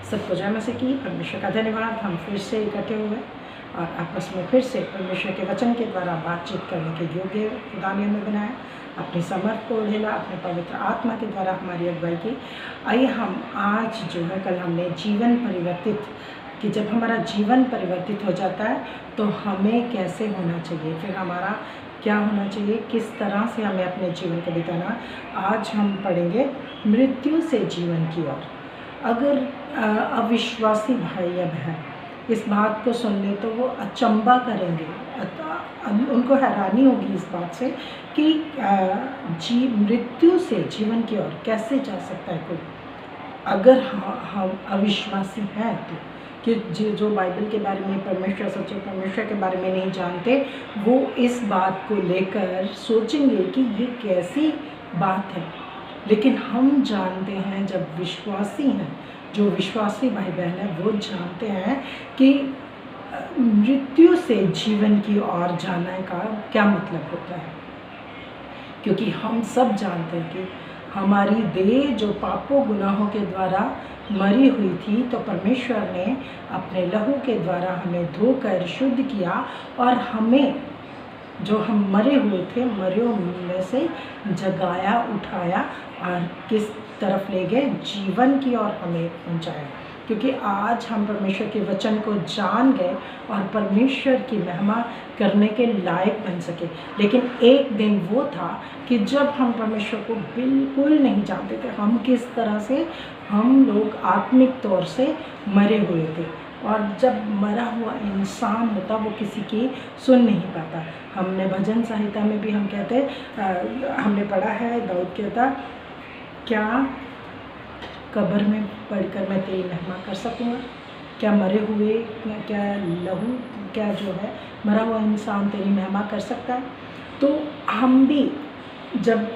सबको जय मसीह की। परमेश्वर का धन्यवाद, हम फिर से इकट्ठे हुए और आपस में फिर से परमेश्वर के वचन के द्वारा बातचीत करने के योग्य खुदा ने हमें बनाया। अपनी समर्थ को ढेला, अपने पवित्र आत्मा के द्वारा हमारी अगुवाई की। आइए हम आज जो है, कल हमने जीवन परिवर्तित कि जब हमारा जीवन परिवर्तित हो जाता है तो हमें कैसे होना चाहिए, फिर हमारा क्या होना चाहिए, किस तरह से हमें अपने जीवन को बिताना। आज हम पढ़ेंगे मृत्यु से जीवन की ओर। अगर अविश्वासी भाई या बहन इस बात को सुन ले तो वो अचंबा करेंगे, उनको हैरानी होगी इस बात से कि मृत्यु से जीवन की ओर कैसे जा सकता है कोई, अगर हम अविश्वासी हैं तो। कि जो बाइबल के बारे में, परमेश्वर, सच्चे परमेश्वर के बारे में नहीं जानते, वो इस बात को लेकर सोचेंगे कि ये कैसी बात है। लेकिन हम जानते हैं, जब विश्वासी हैं, जो विश्वासी भाई बहन हैं, वो जानते हैं कि मृत्यु से जीवन की ओर जाने का क्या मतलब होता है। क्योंकि हम सब जानते हैं कि हमारी देह जो पापों गुनाहों के द्वारा मरी हुई थी, तो परमेश्वर ने अपने लहू के द्वारा हमें धोकर शुद्ध किया और हमें, जो हम मरे हुए थे, मरियों में से जगाया, उठाया और किस तरफ ले गए, जीवन की ओर हमें पहुंचाया। क्योंकि आज हम परमेश्वर के वचन को जान गए और परमेश्वर की महिमा करने के लायक बन सके। लेकिन एक दिन वो था कि जब हम परमेश्वर को बिल्कुल नहीं जानते थे, हम किस तरह से, हम लोग आत्मिक तौर से मरे हुए थे। और जब मरा हुआ इंसान होता, वो किसी की सुन नहीं पाता। हमने भजन संहिता में भी हम कहते, हमने पढ़ा है, दाऊद कहता, क्या कब्र में पढ़कर मैं तेरी महिमा कर सकूँगा, क्या मरे हुए, क्या लहू, क्या जो है मरा हुआ इंसान तेरी महिमा कर सकता है। तो हम भी जब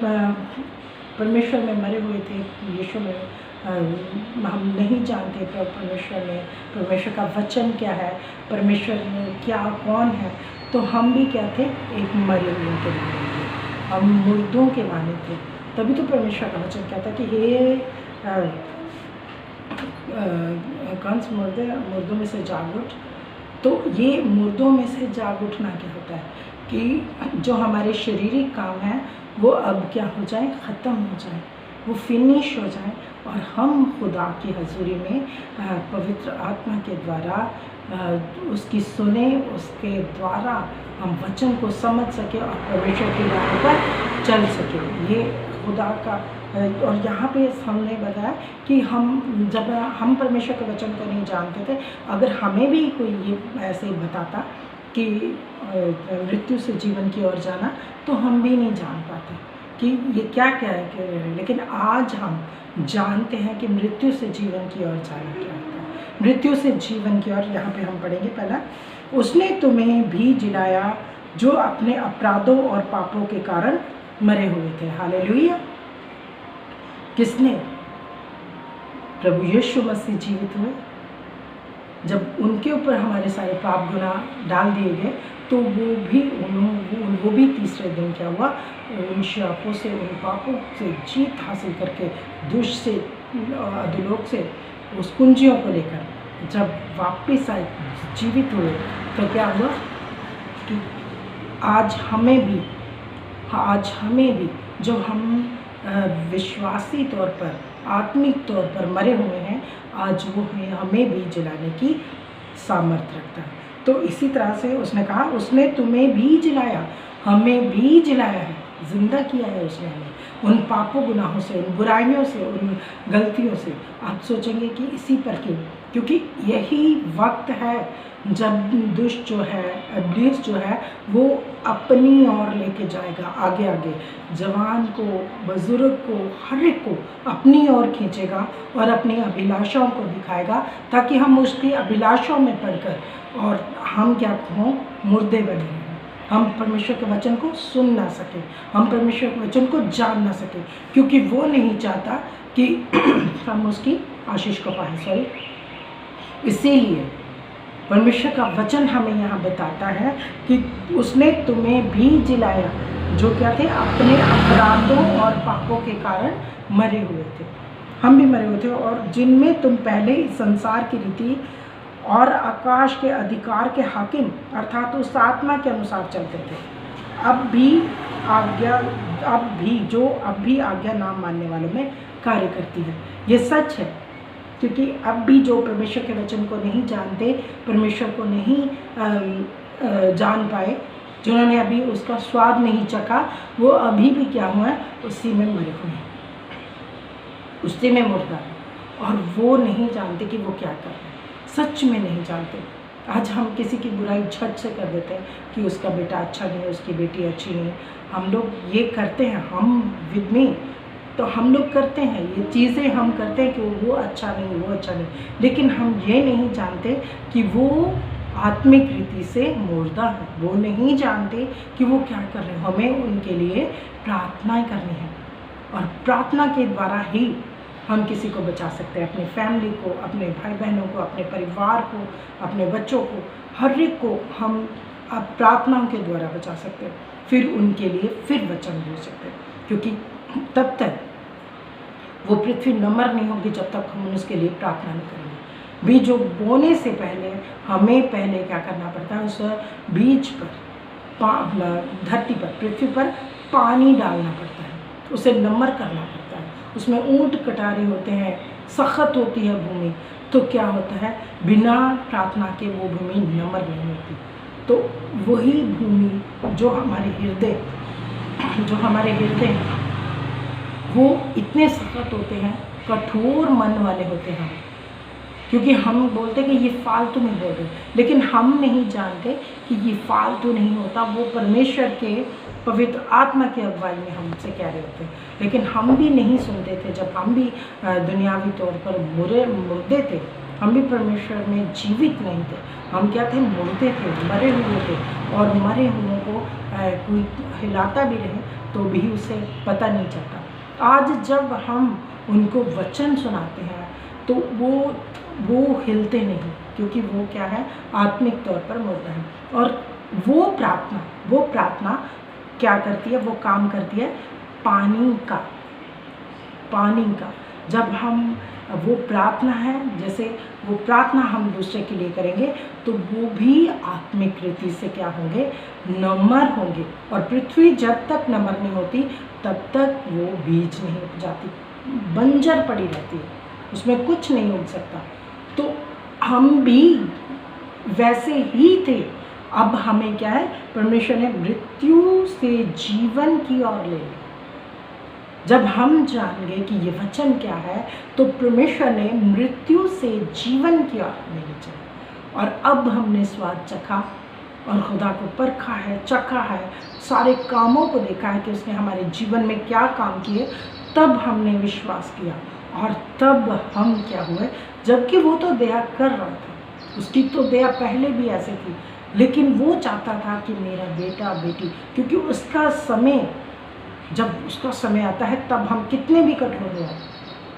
परमेश्वर में मरे हुए थे, यीशु में हम नहीं जानते परमेश्वर का वचन क्या है, परमेश्वर क्या, कौन है, तो हम भी क्या थे, एक मरे हुए के माने थे, हम मुर्दों के माने थे। तभी तो परमेश्वर का वचन कहता कि हे कंस मुर्दों में से जाग उठ। तो ये मुर्दों में से जाग उठना क्या होता है कि जो हमारे शारीरिक काम है वो अब क्या हो जाए, ख़त्म हो जाए, वो फिनिश हो जाए और हम खुदा की हजूरी में पवित्र आत्मा के द्वारा उसकी सुने, उसके द्वारा हम वचन को समझ सके और परमेश्वर की राह पर चल सके। ये खुदा का। और यहाँ पे हमने बताया कि जब हम परमेश्वर के वचन को नहीं जानते थे, अगर हमें भी कोई ये ऐसे बताता कि मृत्यु से जीवन की ओर जाना, तो हम भी नहीं जान पाते कि ये क्या है। लेकिन आज हम जानते हैं कि मृत्यु से जीवन की ओर जाना क्या होता है। मृत्यु से जीवन की ओर यहाँ पे हम पढ़ेंगे। पहला, उसने तुम्हें भी जिलाया जो अपने अपराधों और पापों के कारण मरे हुए थे। हालेलुया। किसने? प्रभु यीशु मसीह जीवित हुए। जब उनके ऊपर हमारे सारे पाप गुनाह डाल दिए गए, तो वो भी तीसरे दिन क्या हुआ, उन शापों से, उन पापों से जीत हासिल करके, दुष्ट से, अधोलोक से, उस कुंजियों को लेकर जब वापस आए, जीवित हुए, तो क्या हुआ कि आज हमें भी जो हम विश्वासी तौर पर, आत्मिक तौर पर मरे हुए हैं, आज वो हमें भी जिलाने की सामर्थ्य रखता है। तो इसी तरह से उसने कहा, उसने तुम्हें भी जिलाया, हमें भी जिलाया है, जिंदा किया है उसने हमें, उन पापों गुनाहों से, उन बुराइयों से, उन गलतियों से। आप सोचेंगे कि इसी पर क्यों? क्योंकि यही वक्त है जब दुष्ट जो है, इब्लीस जो है, वो अपनी ओर लेके जाएगा, आगे आगे जवान को, बुजुर्ग को, हर एक को अपनी ओर खींचेगा और अपनी अभिलाषाओं को दिखाएगा, ताकि हम उसकी अभिलाषाओं में पढ़कर और हम क्या हों, मुर्दे बने हैं। हम परमेश्वर के वचन को सुन ना सके, हम परमेश्वर के वचन को जान ना सके, क्योंकि वो नहीं चाहता कि हम उसकी आशीष को पाएं। इसीलिए परमेश्वर का वचन हमें यहाँ बताता है कि उसने तुम्हें भी जिलाया जो क्या थे, अपने अपराधों और पापों के कारण मरे हुए थे। हम भी मरे हुए थे, और जिनमें तुम पहले इस संसार की रीति और आकाश के अधिकार के हाकिम अर्थात उस आत्मा के अनुसार चलते थे। अब भी आज्ञा नाम मानने वालों में कार्य करती है। ये सच है, क्योंकि अब भी जो परमेश्वर के वचन को नहीं जानते, परमेश्वर को नहीं जान पाए, जिन्होंने अभी उसका स्वाद नहीं चखा, वो अभी भी क्या हुआ है, उसी में मरे हुए हैं, उसी में मुर्दा है, और वो नहीं जानते कि वो क्या कर रहे हैं, सच में नहीं जानते। आज हम किसी की बुराई झट से कर देते हैं कि उसका बेटा अच्छा नहीं है, उसकी बेटी अच्छी नहीं है। हम लोग ये करते हैं, हम विद मी, तो हम लोग करते हैं ये चीज़ें, हम करते हैं कि वो अच्छा नहीं, वो अच्छा नहीं, लेकिन हम ये नहीं जानते कि वो आत्मिक रीति से मुर्दा है। वो नहीं जानते कि वो क्या कर रहे हैं। हमें उनके लिए प्रार्थनाएं करनी है, और प्रार्थना के द्वारा ही हम किसी को बचा सकते हैं, अपनी फैमिली को, अपने भाई बहनों को, अपने परिवार को, अपने बच्चों को, हर एक को हम अब प्रार्थनाओं के द्वारा बचा सकते हैं। फिर उनके लिए फिर वचन बोल सकते हैं, क्योंकि तब तक वो पृथ्वी नम्र नहीं होगी जब तक हम उसके लिए प्रार्थना नहीं करेंगे। बीज जो बोने से पहले हमें पहले क्या करना पड़ता है, उस बीज पर, धरती पर, पृथ्वी पर पानी डालना पड़ता है, उसे नम्र करना पड़ता है। उसमें ऊंट कटारे होते हैं, सख्त होती है भूमि, तो क्या होता है, बिना प्रार्थना के वो भूमि नम्र नहीं होती। तो वही भूमि जो हमारे हृदय वो इतने सख्त होते हैं, कठोर मन वाले होते हैं, क्योंकि हम बोलते कि ये फालतू में बोल रहे, लेकिन हम नहीं जानते कि ये फालतू नहीं होता, वो परमेश्वर के पवित्र आत्मा की अगुवाई में हमसे कह रहे होते हैं। लेकिन हम भी नहीं सुनते थे, जब हम भी दुनियावी तौर पर मुर्दे थे, हम भी परमेश्वर में जीवित नहीं थे, हम क्या थे, मुर्दे थे, मरे हुए थे, और मरे हुओं को कोई हिलाता भी रहे तो भी उसे पता नहीं चलता। आज जब हम उनको वचन सुनाते हैं तो वो हिलते नहीं, क्योंकि वो क्या है, आत्मिक तौर पर मुर्दा है। और वो प्रार्थना क्या करती है, वो काम करती है पानी का। जब हम वो प्रार्थना है, जैसे वो प्रार्थना हम दूसरे के लिए करेंगे, तो वो भी आत्मिक रीति से क्या होंगे, नम्र होंगे। और पृथ्वी जब तक नम्र नहीं होती तब तक वो बीज नहीं उग जाती, बंजर पड़ी रहती है, उसमें कुछ नहीं उग सकता। तो हम भी वैसे ही थे। अब हमें क्या है, परमेश्वर ने मृत्यु से जीवन की ओर ले लिया। जब हम जान गए कि ये वचन क्या है, तो परमेश्वर ने मृत्यु से जीवन की ओर ले ले चला, और अब हमने स्वाद चखा और खुदा को परखा है, चखा है, सारे कामों को देखा है कि उसने हमारे जीवन में क्या काम किए। तब हमने विश्वास किया, और तब हम क्या हुए, जबकि वो तो दया कर रहा था, उसकी तो दया पहले भी ऐसे थी, लेकिन वो चाहता था कि मेरा बेटा बेटी, क्योंकि उसका समय, जब उसका समय आता है तब हम कितने भी कठोर हो,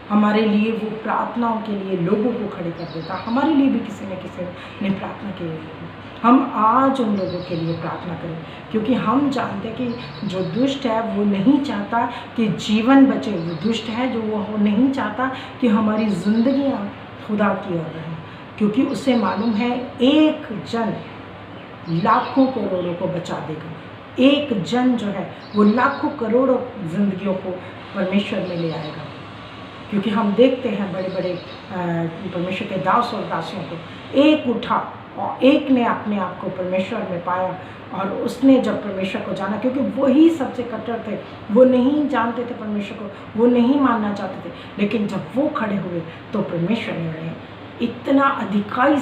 हमारे लिए वो प्रार्थनाओं के लिए लोगों को खड़े कर देता। हमारे लिए भी किसी न किसी ने प्रार्थना की है। हम आज उन लोगों के लिए प्रार्थना करें, क्योंकि हम जानते हैं कि जो दुष्ट है वो नहीं चाहता कि जीवन बचे। वो दुष्ट है जो वो नहीं चाहता कि हमारी ज़िंदगियाँ खुदा की ओर रहें, क्योंकि उसे मालूम है एक जन लाखों करोड़ों को बचा देगा। एक जन जो है वो लाखों करोड़ों जिंदगियों को परमेश्वर में ले आएगा। क्योंकि हम देखते हैं बड़े बड़े परमेश्वर के दास और दासियों को, एक उठा और एक ने अपने आप को परमेश्वर में पाया, और उसने जब परमेश्वर को जाना, क्योंकि वही सबसे कट्टर थे, वो नहीं जानते थे परमेश्वर को, वो नहीं मानना चाहते थे, लेकिन जब वो खड़े हुए तो परमेश्वर ने उन्हें इतना अधिकाई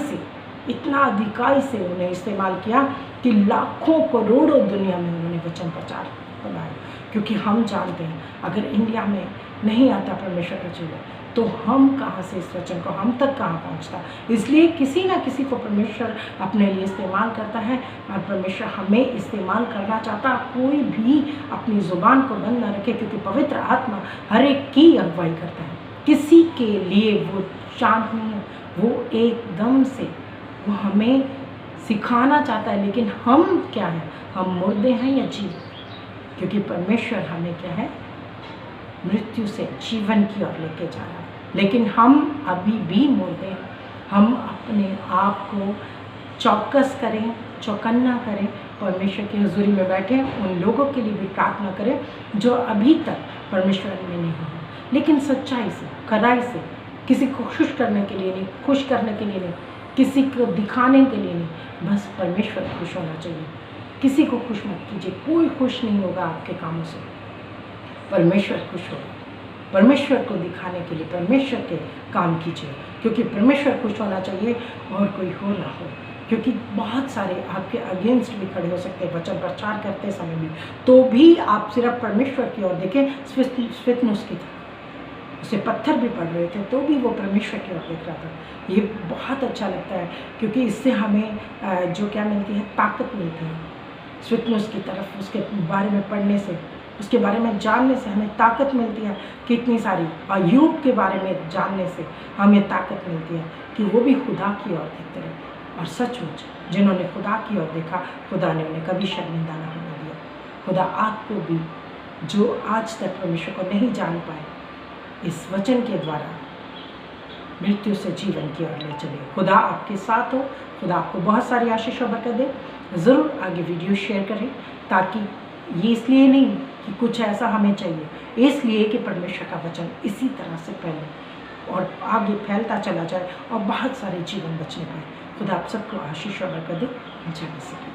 से उन्हें इस्तेमाल किया कि लाखों करोड़ों दुनिया में उन्होंने वचन प्रचार बनाया। क्योंकि हम जानते हैं अगर इंडिया में नहीं आता परमेश्वर का चीज़, तो हम कहाँ से इस वचन को, हम तक कहाँ पहुँचता। इसलिए किसी ना किसी को परमेश्वर अपने लिए इस्तेमाल करता है, और परमेश्वर हमें इस्तेमाल करना चाहता। कोई भी अपनी ज़ुबान को बंद न रखे, क्योंकि पवित्र आत्मा हर एक की अगुवाई करता है। किसी के लिए वो शांत नहीं है, वो एकदम से वो हमें सिखाना चाहता है। लेकिन हम क्या है, हम मुर्दे हैं या जीवित? क्योंकि परमेश्वर हमें क्या है, मृत्यु से जीवन की ओर लेके जा रहा है। लेकिन हम अभी भी मुर्दे हैं। हम अपने आप को चौकस करें, चौकन्ना करें, परमेश्वर की हुजूरी में बैठे उन लोगों के लिए भी प्रार्थना करें जो अभी तक परमेश्वर में नहीं हैं, लेकिन सच्चाई से, खराई से, किसी को खुश करने के लिए नहीं, खुश करने के लिए नहीं, किसी को दिखाने के लिए नहीं, बस परमेश्वर खुश होना चाहिए। किसी को खुश मत कीजिए, कोई खुश नहीं होगा आपके कामों से, परमेश्वर खुश होगा। परमेश्वर को दिखाने के लिए परमेश्वर के काम कीजिए, क्योंकि परमेश्वर खुश होना चाहिए और कोई हो ना हो। क्योंकि बहुत सारे आपके अगेंस्ट भी खड़े हो सकते हैं वचन प्रचार करते समय भी, तो भी आप सिर्फ परमेश्वर की ओर देखें। स्वितनुस की तरह उसे पत्थर भी पड़ रहे थे तो भी वो परमेश्वर की ओर देख रहा था। ये बहुत अच्छा लगता है, क्योंकि इससे हमें जो क्या मिलती है, ताकत मिलती है। स्वितनुस की तरफ उसके बारे में पढ़ने से, उसके बारे में जानने से हमें ताकत मिलती है। कितनी सारी अय्यूब के बारे में जानने से हमें ताकत मिलती है कि वो भी खुदा की ओर देखते रहे। और सचमुच जिन्होंने खुदा की ओर देखा, खुदा ने उन्हें कभी शर्मिंदा नहीं होने दिया। खुदा आपको भी, जो आज तक परमेश्वर को नहीं जान पाए, इस वचन के द्वारा मृत्यु से जीवन की ओर ले चले। खुदा आपके साथ हो, खुदा आपको बहुत सारी आशीष और बरकत दे। ज़रूर आगे वीडियो शेयर करें, ताकि ये इसलिए नहीं कि कुछ ऐसा हमें चाहिए, इसलिए कि परमेश्वर का वचन इसी तरह से फैले और आगे फैलता चला जाए और बहुत सारे जीवन बचने पाए। खुदा आप सबको आशीष और बरकत दे। जय मसीह।